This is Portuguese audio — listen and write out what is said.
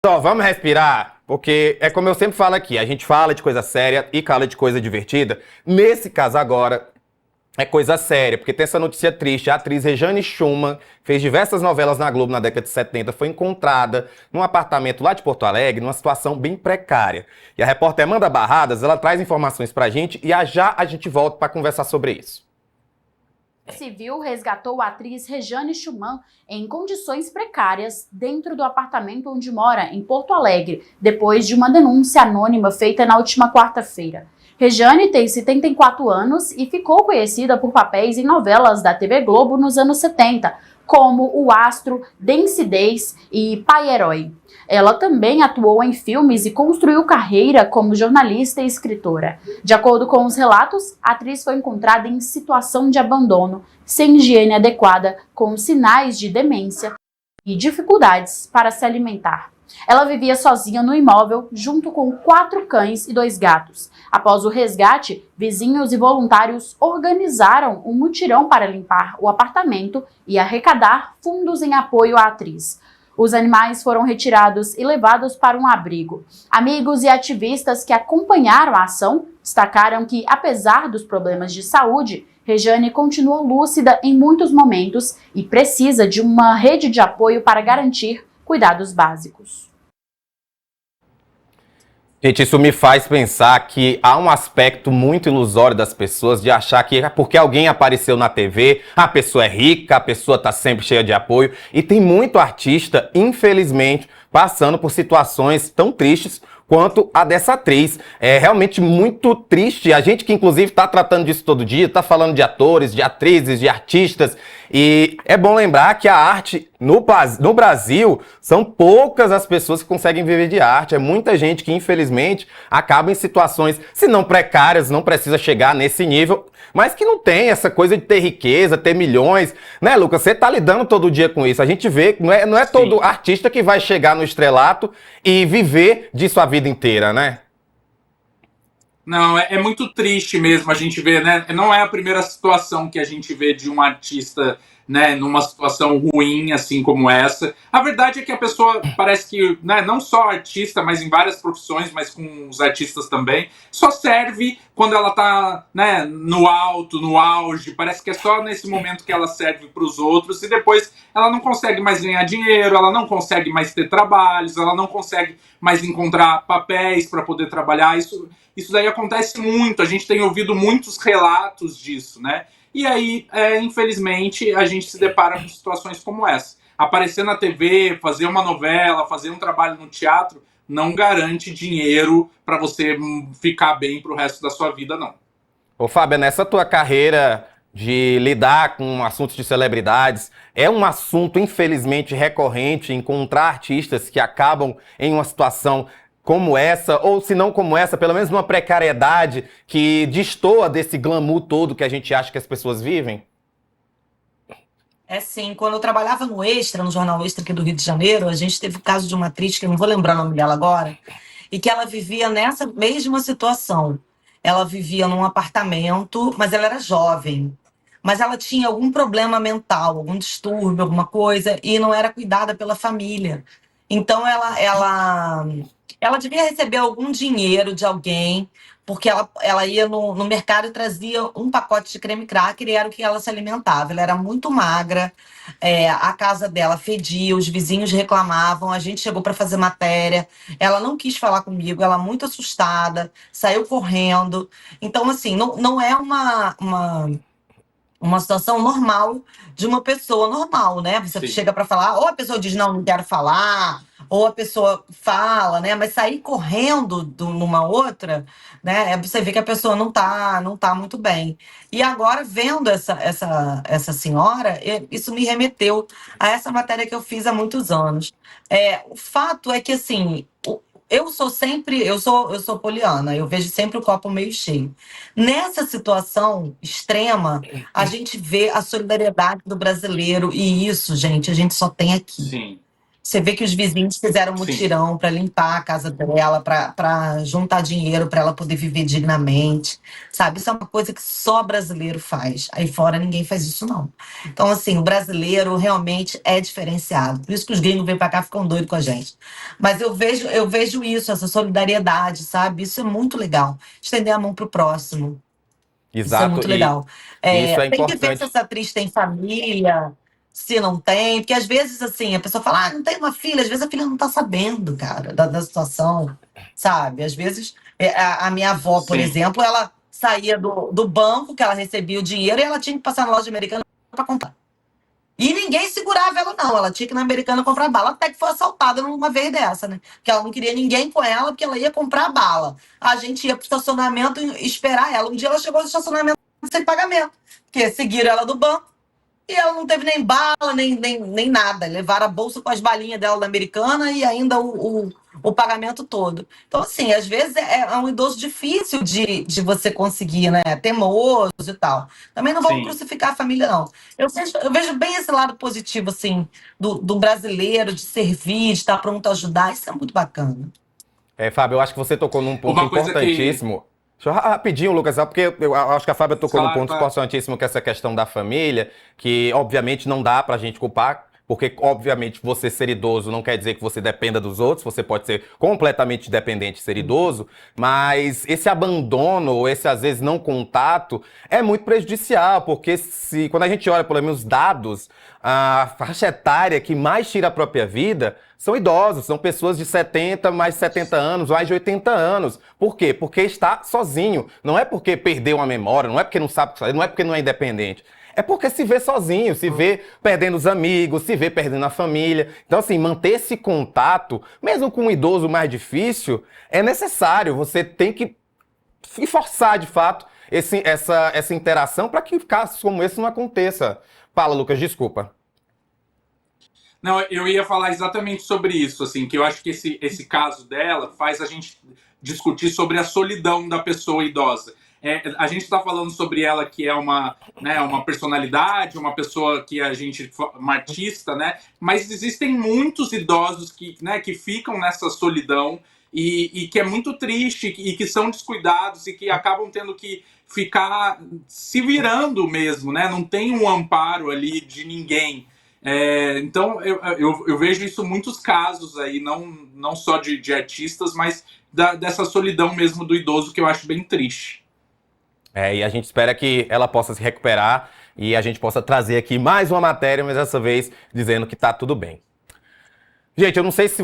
Só, vamos respirar, porque é como eu sempre falo aqui, a gente fala de coisa séria e fala de coisa divertida. Nesse caso agora, é coisa séria, porque tem essa notícia triste. A atriz Rejane Schumann fez diversas novelas na Globo na década de 70, foi encontrada num apartamento lá de Porto Alegre, numa situação bem precária. E a repórter Amanda Barradas, ela traz informações pra gente e já a gente volta para conversar sobre isso. Civil resgatou a atriz Rejane Schumann em condições precárias dentro do apartamento onde mora, em Porto Alegre, depois de uma denúncia anônima feita na última quarta-feira. Rejane tem 74 anos e ficou conhecida por papéis em novelas da TV Globo nos anos 70, como O Astro, Densidez e Pai Herói. Ela também atuou em filmes e construiu carreira como jornalista e escritora. De acordo com os relatos, a atriz foi encontrada em situação de abandono, sem higiene adequada, com sinais de demência e dificuldades para se alimentar. Ela vivia sozinha no imóvel, junto com 4 cães e 2 gatos. Após o resgate, vizinhos e voluntários organizaram um mutirão para limpar o apartamento e arrecadar fundos em apoio à atriz. Os animais foram retirados e levados para um abrigo. Amigos e ativistas que acompanharam a ação destacaram que, apesar dos problemas de saúde, Rejane continua lúcida em muitos momentos e precisa de uma rede de apoio para garantir cuidados básicos. Gente, isso me faz pensar que há um aspecto muito ilusório das pessoas de achar que porque alguém apareceu na TV, a pessoa é rica, a pessoa tá sempre cheia de apoio. E tem muito artista, infelizmente, passando por situações tão tristes quanto a dessa atriz. É realmente muito triste. A gente que, inclusive, está tratando disso todo dia, está falando de atores, de atrizes, de artistas. E é bom lembrar que a arte no Brasil são poucas as pessoas que conseguem viver de arte. É muita gente que, infelizmente, acaba em situações, se não precárias, não precisa chegar nesse nível, mas que não tem essa coisa de ter riqueza, ter milhões. Né, Lucas? Você tá lidando todo dia com isso. A gente vê que não é todo artista que vai chegar no estrelato e viver disso a vida inteira, né? Não, é muito triste mesmo a gente ver, né? Não é a primeira situação que a gente vê de um artista, né, numa situação ruim assim como essa. A verdade é que a pessoa parece que, né, não só artista, mas em várias profissões, mas com os artistas também, só serve quando ela tá, né, no alto, no auge. Parece que é só nesse momento que ela serve para os outros e depois ela não consegue mais ganhar dinheiro, ela não consegue mais ter trabalhos, ela não consegue mais encontrar papéis para poder trabalhar. Isso daí acontece muito, a gente tem ouvido muitos relatos disso, né? E aí, infelizmente, a gente se depara com situações como essa. Aparecer na TV, fazer uma novela, fazer um trabalho no teatro, não garante dinheiro para você ficar bem pro resto da sua vida, não. Ô, Fábio, nessa tua carreira de lidar com assuntos de celebridades, é um assunto, infelizmente, recorrente encontrar artistas que acabam em uma situação como essa, ou se não como essa, pelo menos numa precariedade que destoa desse glamour todo que a gente acha que as pessoas vivem? É sim, quando eu trabalhava no Extra, no Jornal Extra aqui do Rio de Janeiro, a gente teve o caso de uma atriz, que eu não vou lembrar o nome dela agora, e que ela vivia nessa mesma situação. Ela vivia num apartamento, mas ela era jovem. Mas ela tinha algum problema mental, algum distúrbio, alguma coisa, e não era cuidada pela família. Então ela devia receber algum dinheiro de alguém, porque ela ia no mercado e trazia um pacote de creme cracker e era o que ela se alimentava. Ela era muito magra, a casa dela fedia, os vizinhos reclamavam, a gente chegou para fazer matéria, ela não quis falar comigo, ela muito assustada, saiu correndo. Então, assim, não é uma situação normal de uma pessoa normal, né? Você chega para falar, ou a pessoa diz, não quero falar, ou a pessoa fala, né? Mas sair correndo numa outra, né? Você vê que a pessoa não tá muito bem. E agora, vendo essa senhora, isso me remeteu a essa matéria que eu fiz há muitos anos. O fato é que, assim, eu sou poliana, eu vejo sempre o copo meio cheio. Nessa situação extrema, a gente vê a solidariedade do brasileiro, e isso, gente, a gente só tem aqui. Sim. Você vê que os vizinhos fizeram mutirão para limpar a casa dela, para juntar dinheiro para ela poder viver dignamente, sabe? Isso é uma coisa que só brasileiro faz. Aí fora ninguém faz isso, não. Então, assim, o brasileiro realmente é diferenciado. Por isso que os gringos vêm para cá e ficam doidos com a gente. Mas eu vejo isso, essa solidariedade, sabe? Isso é muito legal. Estender a mão pro próximo. Isso é Exato, muito e legal. isso é Tem que ver se importante. essa atriz tem família, se não tem, porque às vezes, assim, a pessoa fala, não tem uma filha, às vezes a filha não tá sabendo, cara, da situação, sabe? Às vezes, a minha avó, por Sim. exemplo, ela saía do banco, que ela recebia o dinheiro, e ela tinha que passar na loja americana para comprar. E ninguém segurava ela, não. Ela tinha que ir na Americana comprar bala. Até que foi assaltada numa vez dessa, né? Porque ela não queria ninguém com ela, porque ela ia comprar bala. A gente ia pro estacionamento e esperar ela. Um dia ela chegou no estacionamento sem pagamento. Porque seguiram ela do banco e ela não teve nem bala, nem nada. Levaram a bolsa com as balinhas dela da Americana e ainda o pagamento todo. Então, assim, às vezes é um idoso difícil de você conseguir, né? Teimoso e tal. Também não vamos crucificar a família, não. Eu vejo bem esse lado positivo, assim, do brasileiro, de servir, de estar pronto a ajudar. Isso é muito bacana. Fábio, eu acho que você tocou num ponto Uma coisa importantíssimo. Deixa eu rapidinho, Lucas, só porque eu acho que a Fábia tocou num Claro, ponto claro. importantíssimo, que é essa questão da família, que obviamente não dá pra gente culpar, porque obviamente você ser idoso não quer dizer que você dependa dos outros, você pode ser completamente dependente de ser idoso, mas esse abandono, ou esse às vezes não contato, é muito prejudicial, porque quando a gente olha, pelo menos, os dados, a faixa etária que mais tira a própria vida são idosos, são pessoas de 70, mais 70 anos, mais de 80 anos. Por quê? Porque está sozinho. Não é porque perdeu a memória, não é porque não sabe fazer, não é porque não é independente. É porque se vê sozinho, se vê perdendo os amigos, se vê perdendo a família. Então, assim, manter esse contato, mesmo com um idoso mais difícil, é necessário. Você tem que forçar, de fato, essa interação para que casos como esse não aconteça. Fala, Lucas, desculpa. Não, eu ia falar exatamente sobre isso, assim, que eu acho que esse caso dela faz a gente discutir sobre a solidão da pessoa idosa. A gente está falando sobre ela que é uma personalidade, uma pessoa que uma artista, né? Mas existem muitos idosos que ficam nessa solidão e que é muito triste e que são descuidados e que acabam tendo que ficar se virando mesmo, né? Não tem um amparo ali de ninguém. Então eu vejo isso em muitos casos aí, não só de artistas, mas dessa solidão mesmo do idoso, que eu acho bem triste. E a gente espera que ela possa se recuperar e a gente possa trazer aqui mais uma matéria, mas dessa vez dizendo que tá tudo bem. Gente, eu não sei se